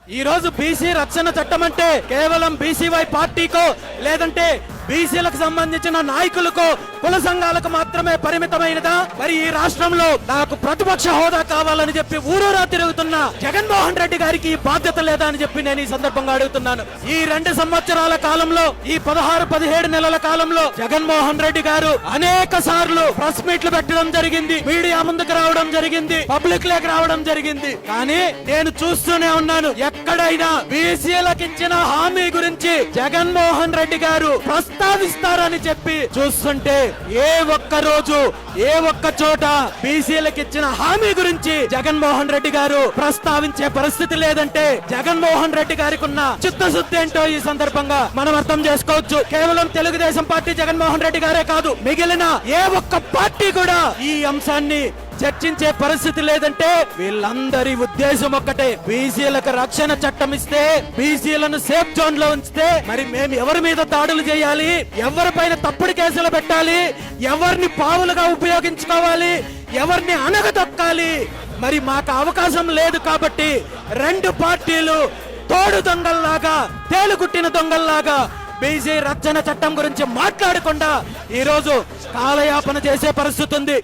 ఈ రోజు బీసీ రక్షణ చట్టం అంటే కేవలం బీసీవై పార్టీకో లేదంటే బీసీలకు సంబంధించిన నాయకులకు కుల సంఘాలకు మాత్రమే పరిమితమైనదా? మరి ఈ రాష్ట్రంలో నాకు ప్రతిపక్ష హోదా కావాలని చెప్పి ఊరూరా తిరుగుతున్న జగన్మోహన్ రెడ్డి గారికి ఈ బాధ్యత లేదా అని చెప్పి నేను ఈ సందర్భంగా అడుగుతున్నాను. ఈ 2 సంవత్సరాల కాలంలో, ఈ 16-17 నెలల కాలంలో జగన్మోహన్ రెడ్డి గారు అనేక సార్లు ప్రెస్ మీట్లు పెట్టడం జరిగింది, మీడియా ముందుకు రావడం జరిగింది, పబ్లిక్ లేక రావడం జరిగింది. కానీ నేను చూస్తూనే ఉన్నాను, ఎక్కడైనా బీసీలకు ఇచ్చిన హామీ గురించి జగన్మోహన్ రెడ్డి గారు ప్రస్తావిస్తారని చెప్పి చూస్తుంటే ఏ ఒక్క రోజు ఏ ఒక్క చోట బీసీలకు ఇచ్చిన హామీ గురించి జగన్మోహన్ రెడ్డి గారు ప్రస్తావించే పరిస్థితి లేదంటే జగన్మోహన్ రెడ్డి గారికి ఉన్న చిత్తశుద్ధి ఏంటో ఈ సందర్భంగా మనం అర్థం చేసుకోవచ్చు. కేవలం తెలుగుదేశం పార్టీ జగన్మోహన్ రెడ్డి గారే కాదు, మిగిలిన ఏ ఒక్క పార్టీ కూడా ఈ అంశాన్ని చర్చించే పరిస్థితి లేదంటే వీళ్ళందరి ఉద్దేశం ఒక్కటే, బీసీలకు రక్షణ చట్టం ఇస్తే, బీసీలను సేఫ్ జోన్ లో ఉంచితే మరి మేము ఎవరి మీద దాడులు చేయాలి, ఎవరిపైన తప్పుడు కేసులు పెట్టాలి, ఎవరిని పావులుగా ఉపయోగించుకోవాలి, ఎవరిని అనగదొక్కాలి, మరి మాకు అవకాశం లేదు. కాబట్టి 2 పార్టీలు తోడు దొంగల్లాగా, తేలుగుట్టిన దొంగల్లాగా బీసీ రక్షణ చట్టం గురించి మాట్లాడకుండా ఈ రోజు కాలయాపన చేసే పరిస్థితి ఉంది.